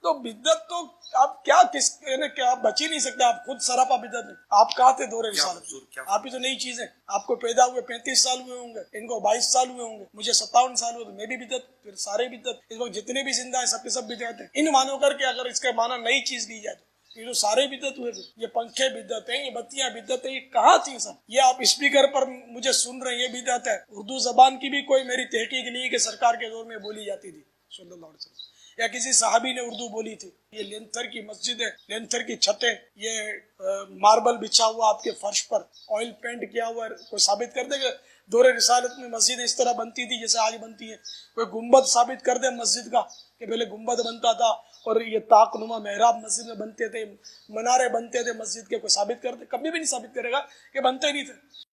تو بدعت تو آپ کیا آپ بچ ہی نہیں سکتے، آپ خود سراپا بدعت میں. آپ کہاں تھے دور رسالت؟ آپ ہی تو نئی چیز ہے. آپ کو پیدا ہوئے 35 سال ہوئے ہوں گے، ان کو 22 سال ہوئے ہوں گے، مجھے 57 سال ہوئے، تو میں بھی بدعت، پھر سارے بدعت. اس وقت جتنے بھی زندہ ہیں سب کے سب بدعت ہیں. ان مانو کر کے اگر اس کا معنی نئی چیز دی جائے تو یہ تو سارے بدعت ہوئے. یہ پنکھے بدعت ہیں، یہ بتیاں بدعت ہیں، یہ کہاں تھی سب؟ یہ آپ اسپیکر پر مجھے سن رہے ہیں، یہ بدعت ہے. اردو زبان کی بھی کوئی میری تحقیق نہیں کہ سرکار کے دور میں بولی جاتی تھی صلی اللہ علیہ وسلم، یا کسی صحابی نے اردو بولی تھی. یہ لینتھر کی مسجد ہے، لینتھر کی چھتیں، یہ ماربل بچھا ہوا آپ کے فرش پر، آئل پینٹ کیا ہوا ہے. کوئی ثابت کر دے کہ دور رسالت میں مسجد اس طرح بنتی تھی جیسے آج بنتی ہے؟ کوئی گنبد ثابت کر دے مسجد کا کہ پہلے گنبد بنتا تھا اور یہ طاق نما محراب مسجد میں بنتے تھے، منارے بنتے تھے مسجد کے. کوئی ثابت کر دے؟ کبھی بھی نہیں ثابت کرے گا کہ بنتے نہیں تھے.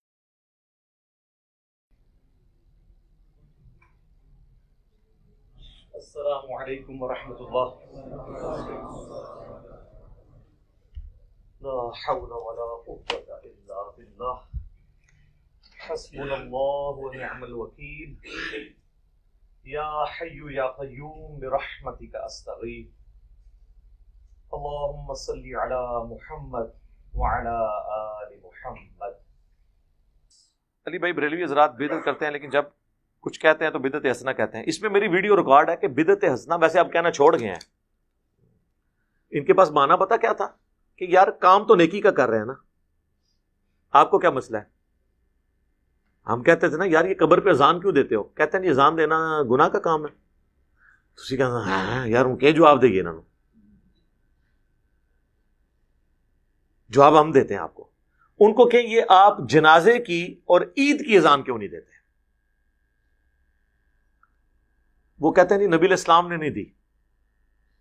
السلام علیکم ورحمۃ اللہ. لا حول ولا قوة الا باللہ. حسبنا اللہ ونعم الوکیل. یا حی یا قیوم برحمتک استغیث. اللہم صلی علی محمد وعلی آل محمد. علی بھائی بریلوی حضرات بدعت کرتے ہیں لیکن جب کچھ کہتے ہیں تو بدعت حسنہ کہتے ہیں. اس میں میری ویڈیو ریکارڈ ہے کہ بدعت حسنہ ویسے اب کہنا چھوڑ گئے ہیں. ان کے پاس معنی پتا کیا تھا کہ یار کام تو نیکی کا کر رہے ہیں نا، آپ کو کیا مسئلہ ہے؟ ہم کہتے تھے نا یار یہ قبر پہ اذان کیوں دیتے ہو؟ کہتے ہیں یہ اذان دینا گناہ کا کام ہے. تسی کہنا ہاں یار ان کے جواب دے گی انہوں نے. جواب ہم دیتے ہیں آپ کو. ان کو کہیں یہ آپ جنازے کی اور عید کی اذان کیوں نہیں دیتے؟ وہ کہتے ہیں نہیں نبی علیہ السلام نے نہیں دی.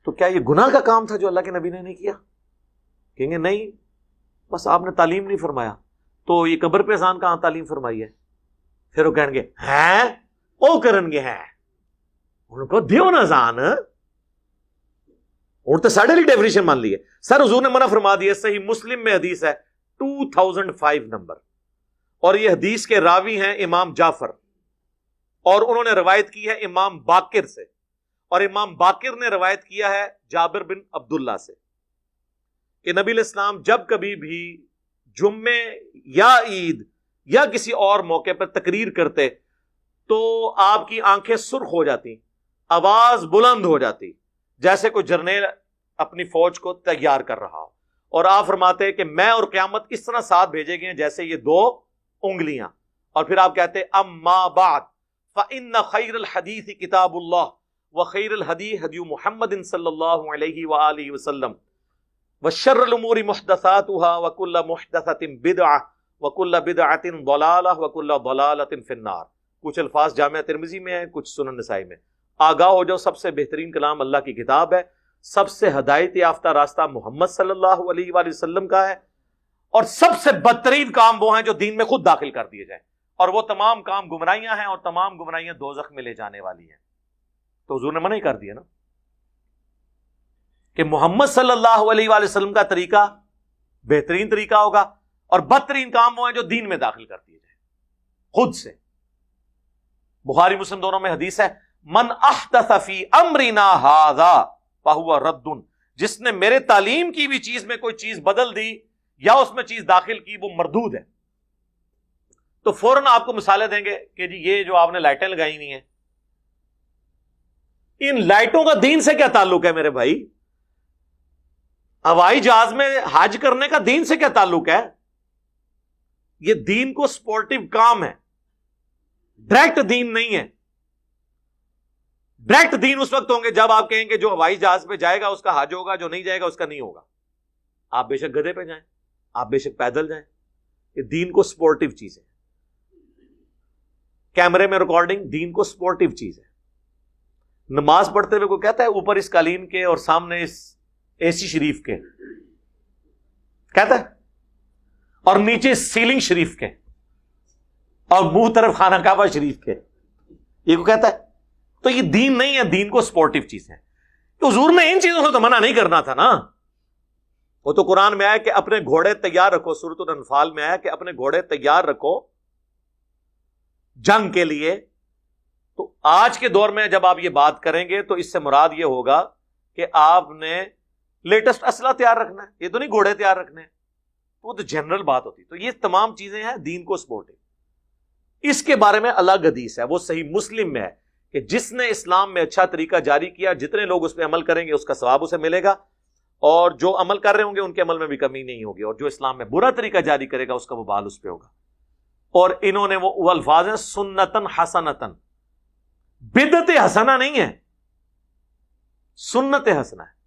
تو کیا یہ گناہ کا کام تھا جو اللہ کے نبی نے نہیں کیا؟ کہیں گے نہیں، بس آپ نے تعلیم نہیں فرمایا. تو یہ قبر پہ اذان کہاں تعلیم فرمائی ہے؟ پھر وہ کہیں گے ہیں او کرن گے ہیں ان کو دیو نا اذان. اور تو ساڑھے لی ڈیفینیشن مان لی ہے. سر حضور نے منع فرما دیا. صحیح مسلم میں حدیث ہے 2005 نمبر، اور یہ حدیث کے راوی ہیں امام جعفر، اور انہوں نے روایت کی ہے امام باقر سے، اور امام باقر نے روایت کیا ہے جابر بن عبداللہ سے کہ نبی علیہ السلام جب کبھی بھی جمعے یا عید یا کسی اور موقع پر تقریر کرتے تو آپ کی آنکھیں سرخ ہو جاتی، آواز بلند ہو جاتی، جیسے کوئی جرنیل اپنی فوج کو تیار کر رہا ہو. اور آپ فرماتے کہ میں اور قیامت اس طرح ساتھ بھیجے گئے ہیں جیسے یہ دو انگلیاں. اور پھر آپ کہتے اما بعد فإن خیر الحدیث کتاب اللہ وخیر الہدی ہدی محمد صلی اللہ علیہ وآلہ وسلم وشر الامور محدثاتها وکل محدثۃ بدعہ وکل بدعۃ ضلالہ وکل ضلالۃ فی النار. کچھ الفاظ جامعہ ترمذی میں ہیں، کچھ سنن نسائی میں. آگاہ ہو جاؤ، سب سے بہترین کلام اللہ کی کتاب ہے، سب سے ہدایت یافتہ راستہ محمد صلی اللہ علیہ وآلہ وسلم کا ہے، اور سب سے بدترین کام وہ ہیں جو دین میں خود داخل کر دیے جائیں، اور وہ تمام کام گمراہیاں ہیں، اور تمام گمراہیاں دوزخ میں لے جانے والی ہیں. تو حضور نے منع ہی کر دیا نا کہ محمد صلی اللہ علیہ وآلہ وسلم کا طریقہ بہترین طریقہ ہوگا، اور بدترین کام وہ ہیں جو دین میں داخل کر دیے جائیں خود سے. بخاری مسلم دونوں میں حدیث ہے من احدث فی امرنا ھذا فہو رد. جس نے میرے تعلیم کی بھی چیز میں کوئی چیز بدل دی یا اس میں چیز داخل کی وہ مردود ہے. تو فوراً آپ کو مثالیں دیں گے کہ جی یہ جو آپ نے لائٹیں لگائی ہوئی ہیں، ان لائٹوں کا دین سے کیا تعلق ہے میرے بھائی؟ ہوائی جہاز میں حج کرنے کا دین سے کیا تعلق ہے؟ یہ دین کو سپورٹیو کام ہے، ڈائریکٹ دین نہیں ہے. ڈائریکٹ دین اس وقت ہوں گے جب آپ کہیں گے جو ہوائی جہاز پہ جائے گا اس کا حج ہوگا، جو نہیں جائے گا اس کا نہیں ہوگا. آپ بے شک گدھے پہ جائیں، آپ بے شک پیدل جائیں، یہ دین کو سپورٹیو چیز ہے. کیمرے میں ریکارڈنگ دین کو سپورٹیو چیز ہے. نماز پڑھتے ہوئے کوئی کہتا ہے اوپر اس قالین کے اور سامنے اس اے سی شریف کے، کہتا ہے، اور نیچے سیلنگ شریف کے، اور منہ طرف خانہ کعبہ شریف کے، یہ کو کہتا ہے؟ تو یہ دین نہیں ہے، دین کو سپورٹیو چیز ہے. تو حضور نے ان چیزوں سے تو منع نہیں کرنا تھا نا. وہ تو قرآن میں آیا کہ اپنے گھوڑے تیار رکھو، سورۃ الانفال میں آیا کہ اپنے گھوڑے تیار رکھو جنگ کے لیے. تو آج کے دور میں جب آپ یہ بات کریں گے تو اس سے مراد یہ ہوگا کہ آپ نے لیٹسٹ اسلحہ تیار رکھنا ہے، یہ تو نہیں گھوڑے تیار رکھنے ہیں، وہ تو جنرل بات ہوتی. تو یہ تمام چیزیں ہیں دین کو سپورٹنگ. اس کے بارے میں الگ حدیث ہے، وہ صحیح مسلم میں ہے کہ جس نے اسلام میں اچھا طریقہ جاری کیا، جتنے لوگ اس پہ عمل کریں گے اس کا ثواب اسے ملے گا، اور جو عمل کر رہے ہوں گے ان کے عمل میں بھی کمی نہیں ہوگی، اور جو اسلام میں برا طریقہ جاری کرے گا اس کا وبال اس پہ ہوگا. اور انہوں نے وہ الفاظ ہیں سنتن حسنتن، بدعت حسنہ نہیں ہے، سنت حسنہ ہے.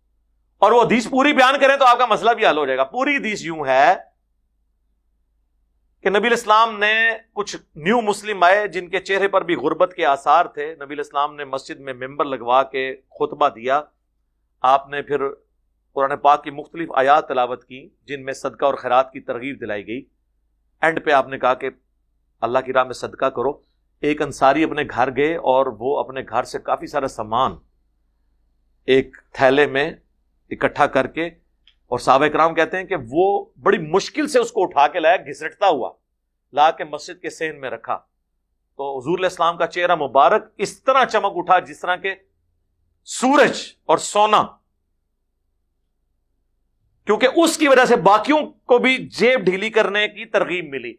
اور وہ حدیث پوری بیان کریں تو آپ کا مسئلہ بھی حل ہو جائے گا. پوری حدیث یوں ہے کہ نبی الاسلام نے کچھ نیو مسلم آئے جن کے چہرے پر بھی غربت کے آثار تھے. نبی الاسلام نے مسجد میں ممبر لگوا کے خطبہ دیا. آپ نے پھر قرآن پاک کی مختلف آیات تلاوت کی جن میں صدقہ اور خیرات کی ترغیب دلائی گئی. اینڈ پہ آپ نے کہا کہ اللہ کی راہ میں صدقہ کرو. ایک انصاری اپنے گھر گئے اور وہ اپنے گھر سے کافی سارا سامان ایک تھیلے میں اکٹھا کر کے، اور صحابہ کرام کہتے ہیں کہ وہ بڑی مشکل سے اس کو اٹھا کے لایا، گھسٹتا ہوا لا کے مسجد کے صحن میں رکھا. تو حضور علیہ السلام کا چہرہ مبارک اس طرح چمک اٹھا جس طرح کے سورج اور سونا، کیونکہ اس کی وجہ سے باقیوں کو بھی جیب ڈھیلی کرنے کی ترغیب ملی.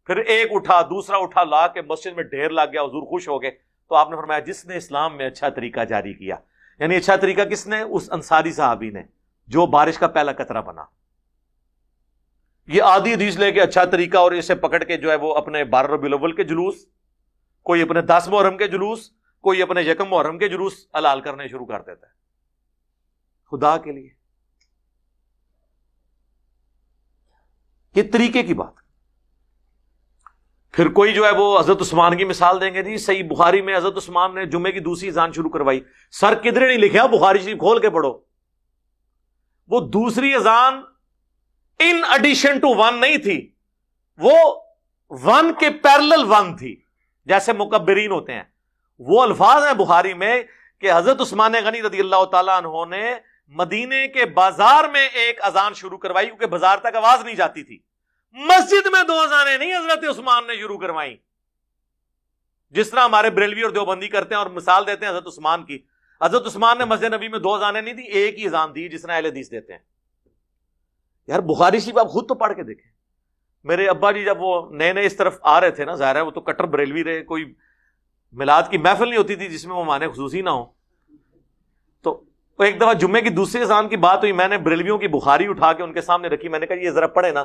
پھر ایک اٹھا، دوسرا اٹھا، لا کے مسجد میں ڈھیر لگ گیا. حضور خوش ہو گئے. تو آپ نے فرمایا جس نے اسلام میں اچھا طریقہ جاری کیا، یعنی اچھا طریقہ کس نے؟ اس انصاری صحابی نے جو بارش کا پہلا قطرہ بنا. یہ آدھی حدیث لے کے اچھا طریقہ اور اسے پکڑ کے جو ہے وہ اپنے 12 ربیع الاول کے جلوس، کوئی اپنے 10 محرم کے جلوس، کوئی اپنے 1 محرم کے جلوس حلال کرنے شروع کر دیتا ہے. خدا کے لیے یہ طریقے کی بات. پھر کوئی جو ہے وہ حضرت عثمان کی مثال دیں گے. جی صحیح بخاری میں حضرت عثمان نے جمعے کی دوسری اذان شروع کروائی. سر کدھر نہیں لکھا، بخاری شریف کھول کے پڑھو. وہ دوسری اذان ان ایڈیشن ٹو 1 نہیں تھی، وہ 1 کے پیرلل 1 تھی، جیسے مکبرین ہوتے ہیں. وہ الفاظ ہیں بخاری میں کہ حضرت عثمان غنی رضی اللہ تعالیٰ عنہ نے مدینے کے بازار میں ایک اذان شروع کروائی، کیونکہ بازار تک آواز نہیں جاتی تھی. مسجد میں 2 اذانیں نہیں حضرت عثمان نے شروع کروائیں، جس طرح ہمارے بریلوی اور دیوبندی کرتے ہیں اور مثال دیتے ہیں حضرت عثمان کی. حضرت عثمان نے مسجد نبی میں 2 اذانیں نہیں دی، ایک ہی اذان دی، جس طرح اہل حدیث دیتے ہیں. یار بخاری شریف آپ خود تو پڑھ کے دیکھیں. میرے ابا جی جب وہ نئے نئے اس طرف آ رہے تھے نا، ظاہر ہے وہ تو کٹر بریلوی رہے، کوئی میلاد کی محفل نہیں ہوتی تھی جس میں وہ معنی خصوصی نہ ہو. تو ایک دفعہ جمعے کی دوسری اذان کی بات ہوئی، میں نے بریلویوں کی بخاری اٹھا کے ان کے سامنے رکھی. میں نے کہا یہ ذرا پڑھے نا،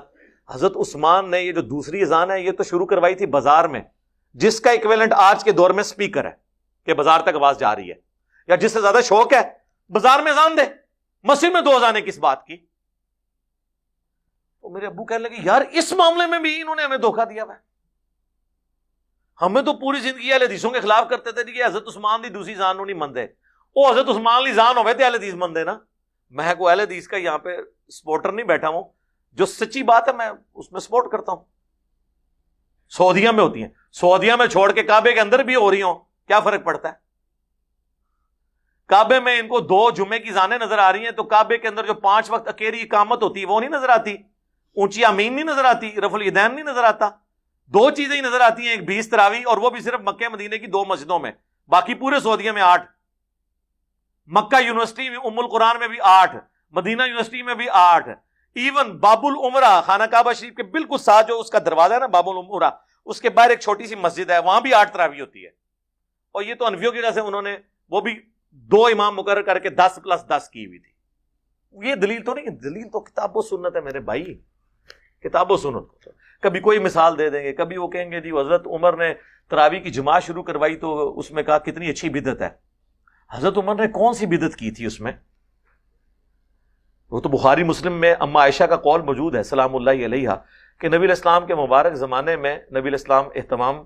حضرت عثمان نے یہ جو دوسری اذان ہے یہ تو شروع کروائی تھی بازار میں، جس کا ایکویلنٹ آج کے دور میں سپیکر ہے کہ بازار تک آواز جا رہی ہے. یا جس سے زیادہ شوق ہے بازار میں اذان دے، مسجد میں 2 اذانیں کس بات کی؟ تو میرے ابو کہنے لگے یار اس معاملے میں بھی انہوں نے ہمیں دھوکہ دیا ہے. ہمیں تو پوری زندگی اہل حدیثوں کے خلاف کرتے تھے کہ حضرت عثمان دی دوسری اذان نہیں مندے. وہ حضرت عثمان لی اذان ہوئے تھے اہل حدیث مندے نا. میں کو اہل حدیث کا یہاں پہ سپورٹر نہیں بیٹھا ہوں، جو سچی بات ہے میں اس میں سپورٹ کرتا ہوں. سعودیہ میں ہوتی ہیں، سعودیہ میں چھوڑ کے کعبے کے اندر بھی ہو رہی ہوں، کیا فرق پڑتا ہے؟ کعبے میں ان کو 2 جمعے کی اذانیں نظر آ رہی ہیں، تو کعبے کے اندر جو 5 وقت اکیری اقامت ہوتی ہے وہ نہیں نظر آتی، اونچی آمین نہیں نظر آتی، رفع الیدین نہیں نظر آتا. 2 چیزیں ہی نظر آتی ہیں، ایک 20 تراویح، اور وہ بھی صرف مکہ مدینے کی 2 مسجدوں میں. باقی پورے سعودیہ میں 8، مکہ یونیورسٹی میں ام القرآن میں بھی 8، مدینہ یونیورسٹی میں بھی 8، ایون باب العمرہ خانہ کعبہ شریف کے بالکل ساتھ جو اس کا دروازہ ہے نا باب العمرہ، اس کے باہر ایک چھوٹی سی مسجد ہے، وہاں بھی 8 تراویح ہوتی ہے. اور یہ تو انفیوں کی وجہ سے انہوں نے وہ بھی 2 امام مقرر کر کے 10+10 کی ہوئی تھی. یہ دلیل تو نہیں، دلیل تو کتاب و سنت ہے میرے بھائی، کتاب و سنت. کبھی کوئی مثال دے دیں گے، کبھی وہ کہیں گے جی حضرت عمر نے تراویح کی جماعت شروع کروائی تو اس میں کہا کتنی اچھی بدعت ہے. حضرت عمر نے کون سی بدعت کی تھی اس میں؟ وہ تو بخاری مسلم میں اما عائشہ کا قول موجود ہے سلام اللہ علیہا کہ نبی علیہ السلام کے مبارک زمانے میں نبی علیہ السلام اہتمام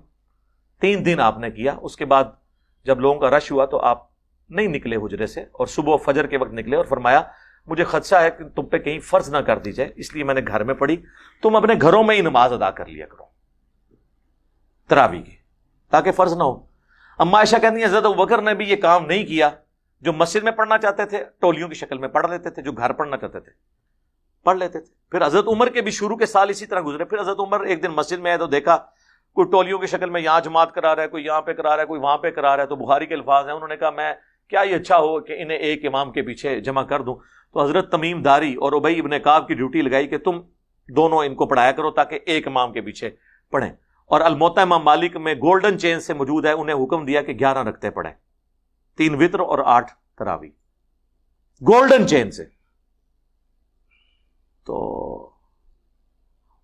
3 دن آپ نے کیا. اس کے بعد جب لوگوں کا رش ہوا تو آپ نہیں نکلے حجرے سے، اور صبح فجر کے وقت نکلے اور فرمایا مجھے خدشہ ہے کہ تم پہ کہیں فرض نہ کر دی جائے، اس لیے میں نے گھر میں پڑھی، تم اپنے گھروں میں ہی نماز ادا کر لیا کرو تراویح کی تاکہ فرض نہ ہو. اما عائشہ کہتی ہیں حضرت ابوبکر نے بھی یہ کام نہیں کیا، جو مسجد میں پڑھنا چاہتے تھے ٹولیوں کی شکل میں پڑھ لیتے تھے، جو گھر پڑھنا چاہتے تھے پڑھ لیتے تھے. پھر حضرت عمر کے بھی شروع کے سال اسی طرح گزرے. پھر حضرت عمر ایک دن مسجد میں آئے تو دیکھا کوئی ٹولیوں کی شکل میں یہاں جماعت کرا رہا ہے، کوئی یہاں پہ کرا رہا ہے، کوئی وہاں پہ کرا رہا ہے. تو بخاری کے الفاظ ہیں، انہوں نے کہا میں کیا یہ اچھا ہو کہ انہیں ایک امام کے پیچھے جمع کر دوں؟ تو حضرت تمیم داری اور ابی ابن کعب کی ڈیوٹی لگائی کہ تم دونوں ان کو پڑھایا کرو تاکہ ایک امام کے پیچھے پڑھیں. اور الموطا امام مالک میں گولڈن چین سے موجود ہے، انہیں حکم دیا کہ 11 رکعتیں پڑھیں، 3 وتر اور 8 تراویح، گولڈن چین سے. تو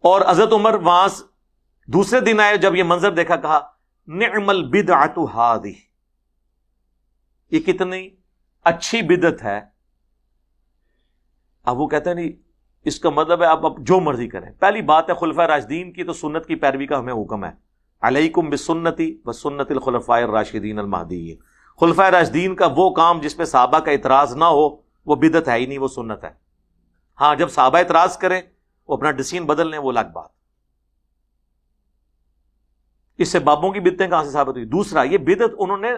اور حضرت عمر وہاں دوسرے دن آئے، جب یہ منظر دیکھا کہا نعم البدعۃ ہذہ، یہ کتنی اچھی بدعت ہے. اب وہ کہتے ہیں نہیں، اس کا مطلب ہے آپ اب جو مرضی کریں. پہلی بات ہے خلفاء راشدین کی تو سنت کی پیروی کا ہمیں حکم ہے، علیکم بسنتی وسنت الخلفاء الراشدین المہدیین. خلفاء راشدین کا وہ کام جس پہ صحابہ کا اعتراض نہ ہو وہ بدعت ہے ہی نہیں، وہ سنت ہے. ہاں جب صحابہ اعتراض کریں، وہ اپنا ڈسین بدل لیں، وہ الگ بات. اس سے بابوں کی بدعتیں کہاں سے ثابت ہوئی؟ دوسرا، یہ بدعت انہوں نے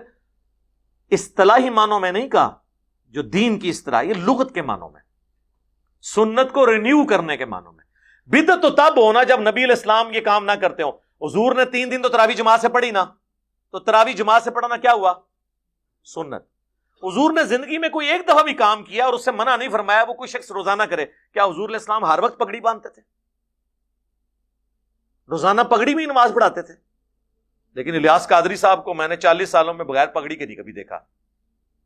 اصطلاحی معنوں میں نہیں کہا جو دین کی اصطلاح، یہ لغت کے معنوں میں، سنت کو رینیو کرنے کے معنوں میں. بدعت تو تب ہونا جب نبی علیہ السلام یہ کام نہ کرتے ہو. حضور نے 3 دن تو تراویح جماعت سے پڑھی نا، تو تراویح جماعت سے پڑھنا کیا ہوا؟ سنت. حضور نے زندگی میں کوئی ایک دفعہ بھی کام کیا اور اس سے منع نہیں فرمایا وہ کوئی شخص روزانہ کرے. کیا حضور علیہ السلام ہر وقت پگڑی باندھتے تھے؟ روزانہ پگڑی میں ہی نماز پڑھاتے تھے. لیکن الیاس قادری صاحب کو میں نے 40 سالوں میں بغیر پگڑی کے نہیں کبھی دیکھا.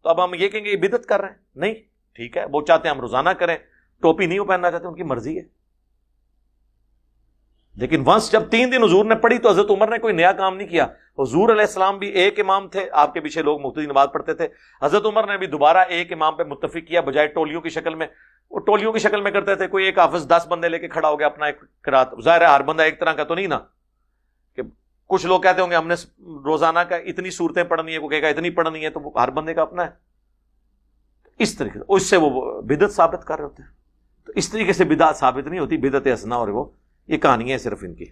تو اب ہم یہ کہیں گے یہ بدعت کر رہے ہیں؟ نہیں، ٹھیک ہے، وہ چاہتے ہیں ہم روزانہ کریں، ٹوپی نہیں پہننا چاہتے، ان کی مرضی ہے. لیکن ونس جب 3 دن حضور نے پڑھی تو حضرت عمر نے کوئی نیا کام نہیں کیا. حضور علیہ السلام بھی ایک امام تھے، آپ کے پیچھے لوگ مقتدی نماز پڑھتے تھے. حضرت عمر نے بھی دوبارہ ایک امام پہ متفق کیا، بجائے ٹولیوں کی شکل میں. وہ ٹولیوں کی شکل میں کرتے تھے، کوئی ایک حافظ 10 بندے لے کے کھڑا ہو گیا اپنا ایک قرات. ظاہر ہے ہر بندہ ایک طرح کا تو نہیں نا، کہ کچھ لوگ کہتے ہوں گے ہم نے روزانہ کا اتنی صورتیں پڑھنی ہے، کوئی کہے گا اتنی پڑھنی ہے، تو ہر بندے کا اپنا ہے. اس طریقے سے اس سے وہ بدعت ثابت کر رہے ہوتے ہیں. تو اس طریقے سے بدعت ثابت نہیں ہوتی، بدعت حسنہ اور وہ یہ کہانی ہے صرف ان کی.